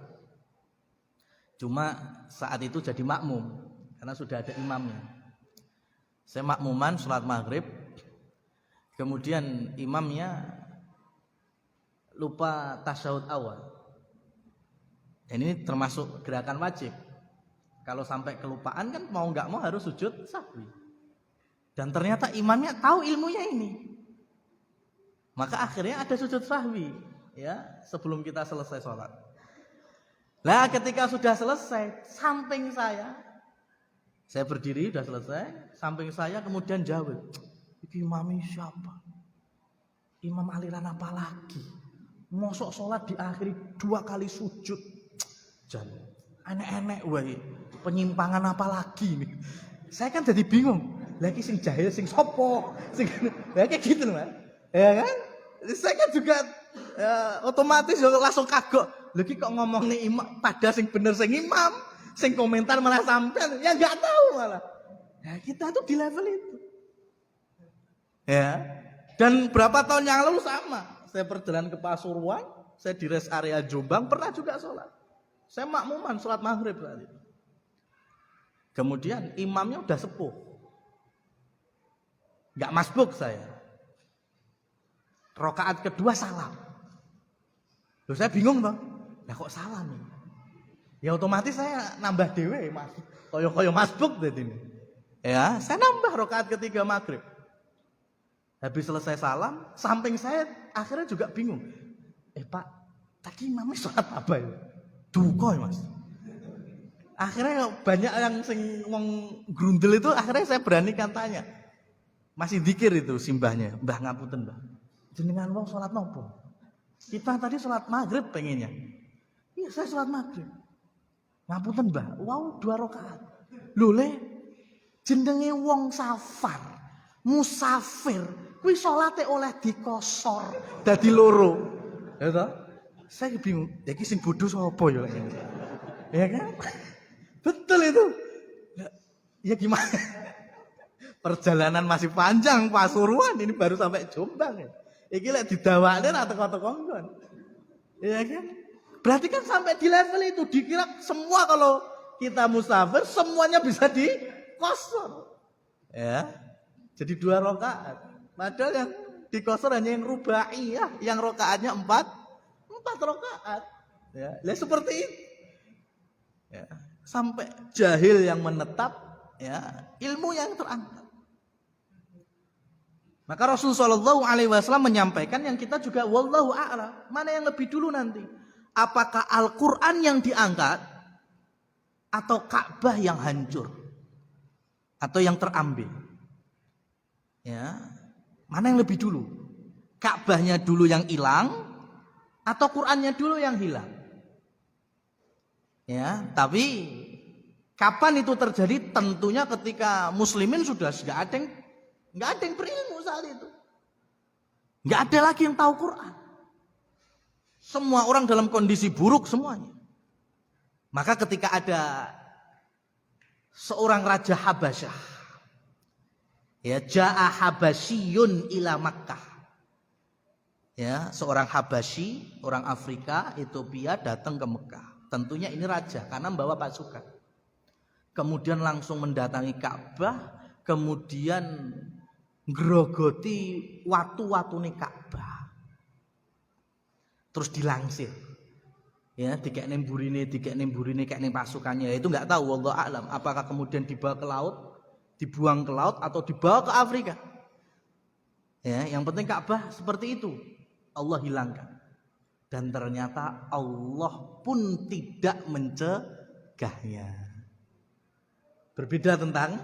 [SPEAKER 3] Cuma saat itu jadi makmum karena sudah ada imamnya. Saya makmuman sholat maghrib, kemudian imamnya lupa tasyahud awal. Dan ini termasuk gerakan wajib. Kalau sampai kelupaan kan mau nggak mau harus sujud sahwi. Dan ternyata imamnya tahu ilmunya ini. Maka akhirnya ada sujud sahwi, ya, sebelum kita selesai sholat. Lah ketika sudah selesai, samping saya berdiri sudah selesai, samping saya kemudian jawab, "Iki imamnya siapa? Imam aliran apa lagi? Mosok sholat diakhiri 2 kali sujud. Jan, enek-enek wae. Penyimpangan apa lagi nih?" Saya kan jadi bingung. Lagi sing jahil sing sopo? Sing kayak gitu loh, ya kan? Saya kan juga otomatis langsung kagok. Lagi kok ngomong nih imam, pada sing bener sing imam, sing komentar malah sampean, ya nggak tahu malah. Ya kita tuh di level itu. Ya. Dan berapa tahun yang lalu sama. Saya perjalanan ke Pasuruan, saya di rest area Jombang pernah juga sholat. Saya makmuman sholat maghrib saat itu. Kemudian imamnya udah sepuh, nggak masbuk saya. Rakaat kedua salam. Loh, saya bingung toh. Lah kok salam nih? Ya otomatis saya nambah dewe, Mas. Koyo masbuk tadi ini. Ya, saya nambah rakaat ketiga maghrib. Habis selesai salam, samping saya akhirnya juga bingung. Pak, tadi imamnya sholat apa ya? Duka ya, Mas. Akhirnya banyak yang sing wong grundel itu, akhirnya saya beranikan tanya. Masih dikir itu simbahnya, Mbah ngapunten, Mbah. Jenengan wong sholat nopo? Kita tadi sholat maghrib pengennya. Iya, saya sholat maghrib. Ngapunten Mbah, wow 2 rakaat. Lho le, jenenge wong safar, musafir, kuwi salate oleh dikosor dadi loro. Ya toh? Saya bingung, iki sing bodho sapa ya lek ngene. Ya kan? Betul itu. Ya gimana? Perjalanan masih panjang, Pasuruan ini baru sampai Jombang ya. Iki lek didawakne ra teko-teko nggon. Ya kan? Berarti kan sampai di level itu dikira semua kalau kita musafir semuanya bisa dikosor. Ya. Jadi 2 rakaat. Padahal yang dikosor hanya yang rubaiyah, yang rakaatnya 4 rakaat. Ya, lah seperti itu. Ya. Sampai jahil yang menetap, ya, ilmu yang terangkat. Maka Rasulullah SAW menyampaikan yang kita juga wallahu a'lam, mana yang lebih dulu nanti? Apakah Al-Quran yang diangkat atau Ka'bah yang hancur atau yang terambil? Ya, mana yang lebih dulu? Ka'bahnya dulu yang hilang atau Qurannya dulu yang hilang? Ya, tapi kapan itu terjadi? Tentunya ketika muslimin sudah nggak ada yang berilmu saat itu. Nggak ada lagi yang tahu Quran. Semua orang dalam kondisi buruk semuanya. Maka ketika ada seorang raja Habasyah, ya, ja'a Habasyiyun ila Makkah. Ya, seorang Habasyi, orang Afrika, Ethiopia datang ke Mekah. Tentunya ini raja karena membawa pasukan. Kemudian langsung mendatangi Ka'bah, kemudian ngrogoti watu-watune Ka'bah. Terus dilangsir. Ya, dikekne mburine, kekne pasukannya. Itu enggak tahu, wallahu a'lam, apakah kemudian dibawa ke laut, dibuang ke laut atau dibawa ke Afrika. Ya, yang penting Ka'bah seperti itu. Allah hilangkan. Dan ternyata Allah pun tidak mencegahnya. Berbeda tentang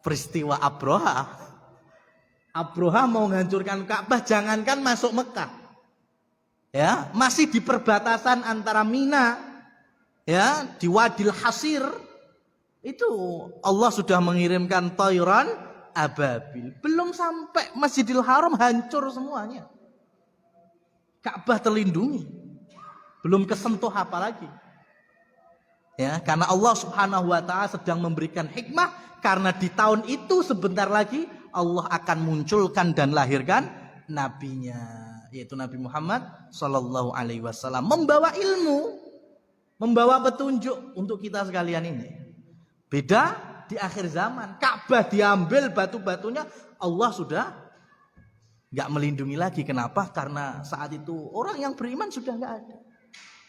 [SPEAKER 3] peristiwa Abroha. Abroha mau menghancurkan Ka'bah, jangankan masuk Mekah. Ya, masih di perbatasan antara Mina, ya, di Wadil Hasir. Itu Allah sudah mengirimkan Tayran Ababil. Belum sampai Masjidil Haram hancur semuanya. Ka'bah terlindungi. Belum kesentuh apa lagi. Ya, karena Allah Subhanahu wa taala sedang memberikan hikmah, karena di tahun itu sebentar lagi Allah akan munculkan dan lahirkan nabinya, yaitu Nabi Muhammad sallallahu alaihi wasallam, membawa ilmu, membawa petunjuk untuk kita sekalian ini. Beda di akhir zaman, Ka'bah diambil batu-batunya, Allah sudah enggak melindungi lagi. Kenapa? Karena saat itu orang yang beriman sudah enggak ada.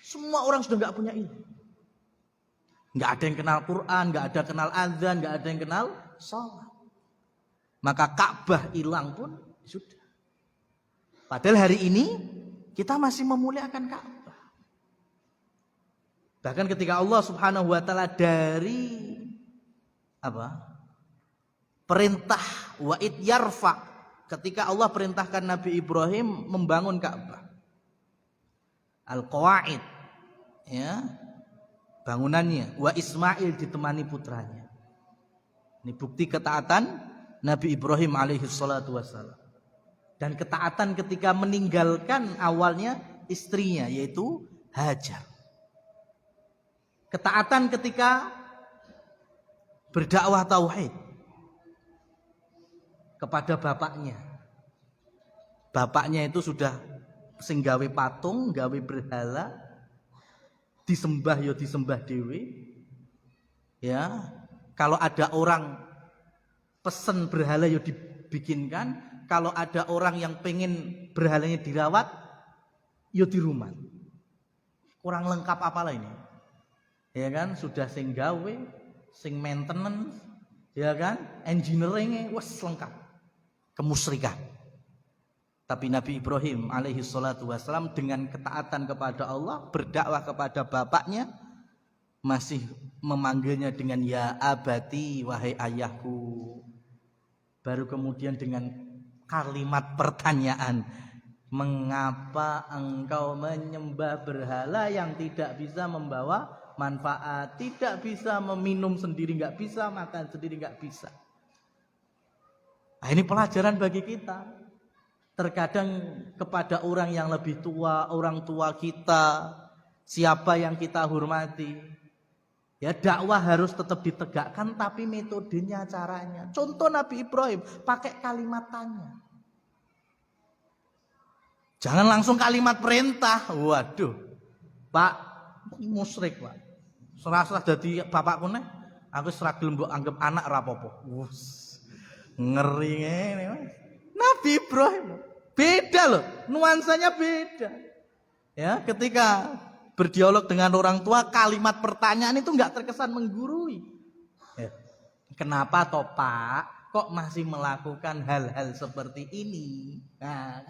[SPEAKER 3] Semua orang sudah enggak punya ilmu. Enggak ada yang kenal Quran, enggak ada kenal azan, enggak ada yang kenal salat. Maka Ka'bah hilang pun sudah. Padahal hari ini kita masih memuliakan Ka'bah. Bahkan ketika Allah Subhanahu wa taala dari perintah wa'id yarfa, ketika Allah perintahkan Nabi Ibrahim membangun Ka'bah. Al-Qawaid, ya, bangunannya, wa Ismail ditemani putranya. Ini bukti ketaatan Nabi Ibrahim alaihi salatu wassalam. Dan ketaatan ketika meninggalkan awalnya istrinya, yaitu Hajar. Ketaatan ketika berdakwah tauhid kepada bapaknya. Bapaknya itu sudah sing gawe patung, gawe berhala, disembah ya disembah dewe. Ya, kalau ada orang pesen berhala ya dibikinkan. Kalau ada orang yang pengen berhalanya dirawat, ya di rumah. Kurang lengkap apalah ini. Ya kan, sudah sing gawe, sing maintenance, ya kan, engineering-nya wes lengkap. Kemusyrikan. Tapi Nabi Ibrahim alaihi salatu wassalam dengan ketaatan kepada Allah, berdakwah kepada bapaknya, masih memanggilnya dengan ya abati, wahai ayahku. Baru kemudian dengan kalimat pertanyaan, Mengapa engkau menyembah berhala yang tidak bisa membawa manfaat, tidak bisa meminum sendiri, nggak bisa makan sendiri, nggak bisa. Nah, ini pelajaran bagi kita. Terkadang kepada orang yang lebih tua, orang tua kita, siapa yang kita hormati, ya dakwah harus tetap ditegakkan, tapi metodenya, caranya. Contoh Nabi Ibrahim pakai kalimat tanya. Jangan langsung kalimat perintah. Waduh, Pak, musyrik Pak. Serah-serah dadi bapakku nih, aku seragel mbok anggap anak rapopo. Ngeri ngene. Nabi Ibrahim beda loh, nuansanya beda. Ya, ketika berdialog dengan orang tua, kalimat pertanyaan itu enggak terkesan menggurui. Ya. Kenapa toh Pak, kok masih melakukan hal-hal seperti ini? Nah,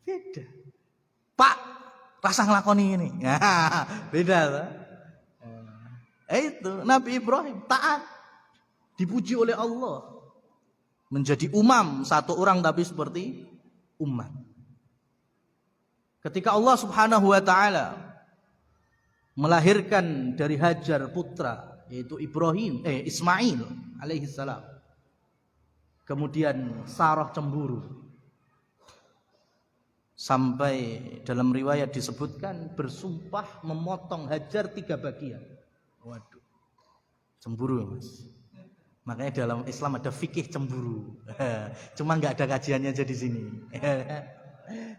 [SPEAKER 3] beda. Pak, rasa ngelakoni ini. Beda loh. Itu Nabi Ibrahim taat, dipuji oleh Allah, menjadi umam, satu orang tapi seperti umat. Ketika Allah Subhanahu wa taala melahirkan dari Hajar putra, yaitu Ismail alaihi salam. Kemudian Sarah cemburu. Sampai dalam riwayat disebutkan bersumpah memotong Hajar 3 bagian. Waduh. Cemburu, Mas. Makanya dalam Islam ada fikih cemburu. Cuma nggak ada kajiannya aja di sini.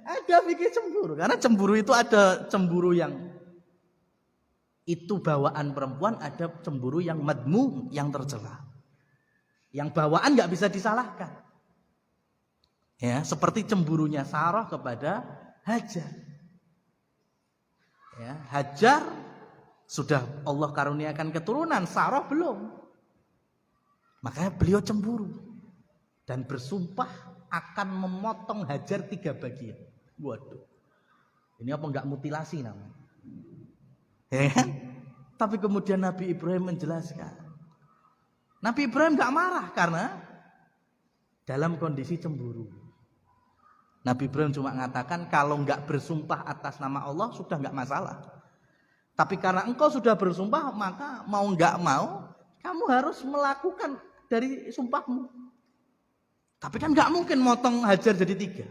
[SPEAKER 3] Ada fikih cemburu. Karena cemburu itu ada cemburu yang itu bawaan perempuan, ada cemburu yang madmum, yang tercela. Yang bawaan nggak bisa disalahkan. Ya, seperti cemburunya Sarah kepada Hajar. Ya, Hajar sudah Allah karuniakan keturunan, Sarah belum. Makanya beliau cemburu dan bersumpah akan memotong Hajar 3 bagian. Waduh, ini apa enggak mutilasi namanya? Ya kan? Tapi kemudian Nabi Ibrahim menjelaskan. Nabi Ibrahim enggak marah karena dalam kondisi cemburu. Nabi Ibrahim cuma mengatakan kalau enggak bersumpah atas nama Allah sudah enggak masalah. Tapi karena engkau sudah bersumpah, maka mau enggak mau kamu harus melakukan dari sumpahmu. Tapi kan enggak mungkin motong Hajar jadi 3.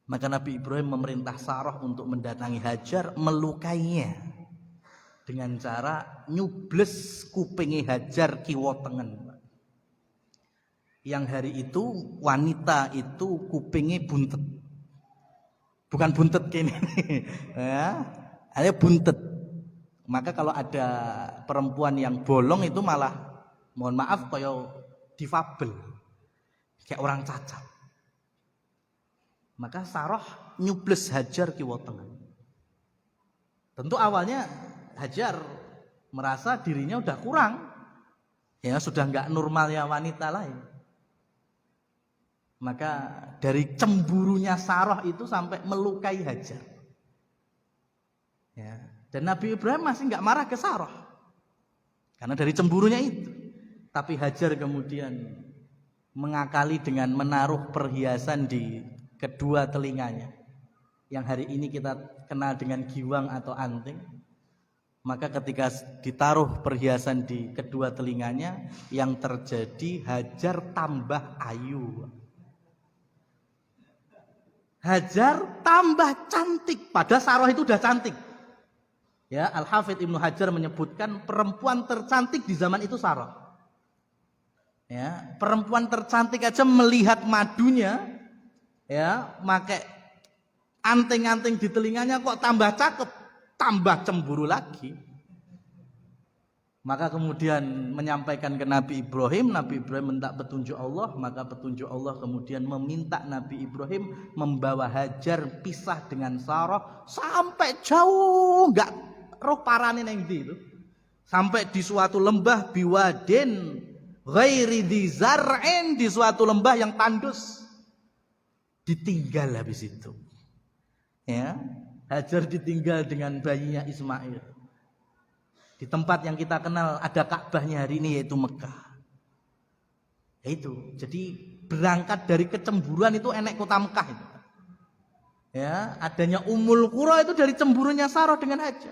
[SPEAKER 3] Maka Nabi Ibrahim memerintah Sarah untuk mendatangi Hajar, melukainya dengan cara nyubles kupingi Hajar kiwa tengen. Yang hari itu wanita itu kupingnya buntet. Bukan buntet gini. Ya, ada buntet. Maka kalau ada perempuan yang bolong itu malah mohon maaf kayak difabel. Kayak orang cacat. Maka Sarah nyubles Hajar kiwa tengen. Tentu awalnya Hajar merasa dirinya udah kurang. Ya, sudah enggak normalnya wanita lain. Maka dari cemburunya Sarah itu sampai melukai Hajar. Ya. Dan Nabi Ibrahim masih enggak marah ke Sarah. Karena dari cemburunya itu. Tapi Hajar kemudian mengakali dengan menaruh perhiasan di kedua telinganya. Yang hari ini kita kenal dengan giwang atau anting. Maka ketika ditaruh perhiasan di kedua telinganya, yang terjadi Hajar tambah ayu. Hajar tambah cantik, padahal Sarah itu udah cantik. Ya, Al-Hafidz Ibnu Hajar menyebutkan perempuan tercantik di zaman itu Sarah. Ya, perempuan tercantik aja melihat madunya, ya, pakai anting-anting di telinganya kok tambah cakep, tambah cemburu lagi. Maka kemudian menyampaikan ke Nabi Ibrahim minta petunjuk Allah, maka petunjuk Allah kemudian meminta Nabi Ibrahim membawa Hajar pisah dengan Sarah sampai jauh, enggak roh parane neng ndi itu. Sampai di suatu lembah biwadin ghairi dzar'in, di suatu lembah yang tandus. Ditinggal habis itu. Ya, Hajar ditinggal dengan bayinya Ismail. Di tempat yang kita kenal ada Ka'bahnya hari ini, yaitu Mekah. Itu. Jadi berangkat dari kecemburuan itu enek kota Mekah itu. Ya, adanya Ummul Qura itu dari cemburunya Sarah dengan Hajar.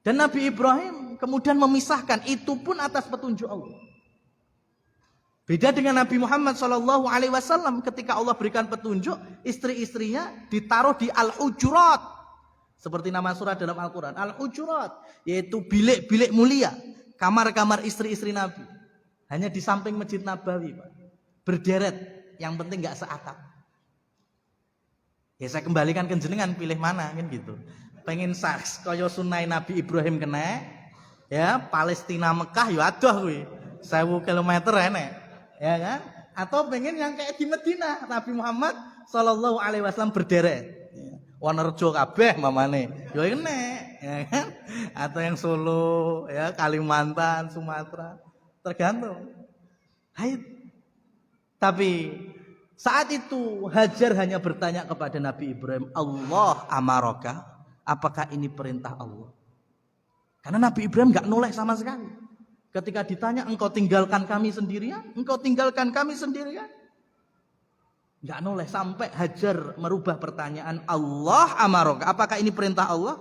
[SPEAKER 3] Dan Nabi Ibrahim kemudian memisahkan, itu pun atas petunjuk Allah. Beda dengan Nabi Muhammad SAW, ketika Allah berikan petunjuk, istri-istrinya ditaruh di Al-Hujurat. Seperti nama surah dalam Al-Quran, Al-Hujurat, yaitu bilik-bilik mulia, kamar-kamar istri-istri Nabi. Hanya di samping Masjid Nabawi, Pak. Berderet, yang penting gak seatap. Ya saya kembalikan ke jenengan, pilih mana kan gitu. Pengen saks kaya sunai Nabi Ibrahim kena, ya Palestina Mekah ya adoh kuwi. 1000 km enek. Ya kan? Atau pengen yang kayak di Madinah, Nabi Muhammad SAW berderet. Ya. Wonorejo kabeh mamane. Ya enek, ya kan? Atau yang Solo, ya Kalimantan, Sumatera, tergantung. Hai. Tapi saat itu Hajar hanya bertanya kepada Nabi Ibrahim, Allah amaraka, apakah ini perintah Allah? Karena Nabi Ibrahim gak noleh sama sekali. Ketika ditanya, engkau tinggalkan kami sendirian? Engkau tinggalkan kami sendirian? Gak noleh, sampai Hajar merubah pertanyaan, Allah amaraka, apakah ini perintah Allah?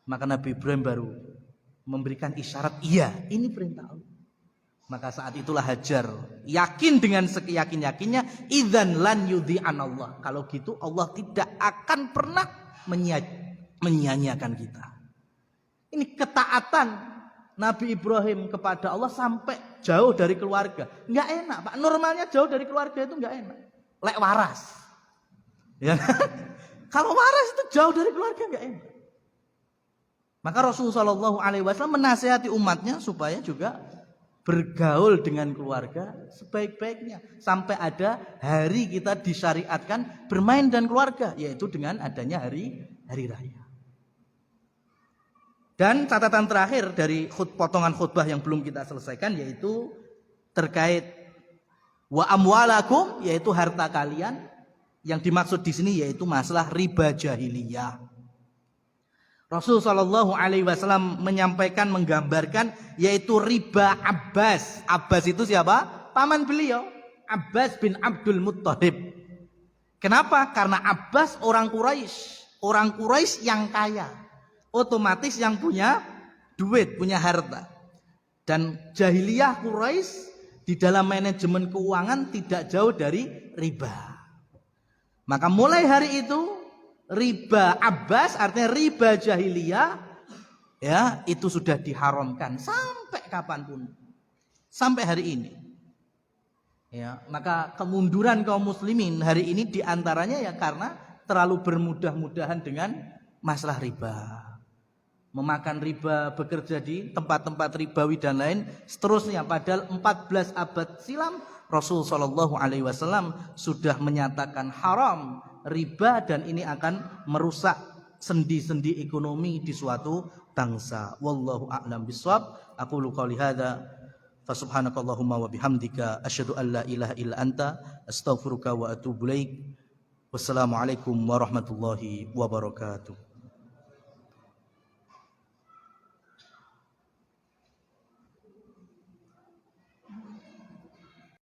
[SPEAKER 3] Maka Nabi Ibrahim baru memberikan isyarat, iya ini perintah Allah. Maka saat itulah Hajar yakin dengan seyakin-yakinnya, idzan lan yudhi'an Allah. Kalau gitu Allah tidak akan pernah menyia-nyiakan kita. Ini ketaatan Nabi Ibrahim kepada Allah sampai jauh dari keluarga. Enggak enak, Pak. Normalnya jauh dari keluarga itu enggak enak. Lek waras. Ya. Kalau waras itu jauh dari keluarga enggak enak. Maka Rasulullah SAW menasihati umatnya supaya juga bergaul dengan keluarga sebaik-baiknya. Sampai ada hari kita disyariatkan bermain dan keluarga, yaitu dengan adanya hari raya. Dan catatan terakhir dari potongan khutbah yang belum kita selesaikan, yaitu terkait wa amwalakum, yaitu harta kalian. Yang dimaksud di sini yaitu masalah riba jahiliyah. Rasulullah SAW menyampaikan, menggambarkan, yaitu riba Abbas. Abbas itu siapa? Paman beliau, Abbas bin Abdul Muttalib. Kenapa? Karena Abbas orang Quraisy yang kaya, otomatis yang punya duit, punya harta. Dan jahiliyah Quraisy di dalam manajemen keuangan tidak jauh dari riba. Maka mulai hari itu riba Abbas, artinya riba jahiliyah, ya itu sudah diharamkan sampai kapanpun, sampai hari ini. Ya, maka kemunduran kaum muslimin hari ini diantaranya ya karena terlalu bermudah-mudahan dengan masalah riba, memakan riba, bekerja di tempat-tempat ribawi dan lain seterusnya. Padahal 14 abad silam Rasul SAW sudah menyatakan haram riba, dan ini akan merusak sendi-sendi ekonomi di suatu bangsa. Wallahu a'lam bishawab. Aqulu qouli hadza fa subhanakallahumma wa bihamdika asyhadu an la ilaha illa anta astaghfiruka wa atubu ilaik. Wassalamualaikum warahmatullahi wabarakatuh.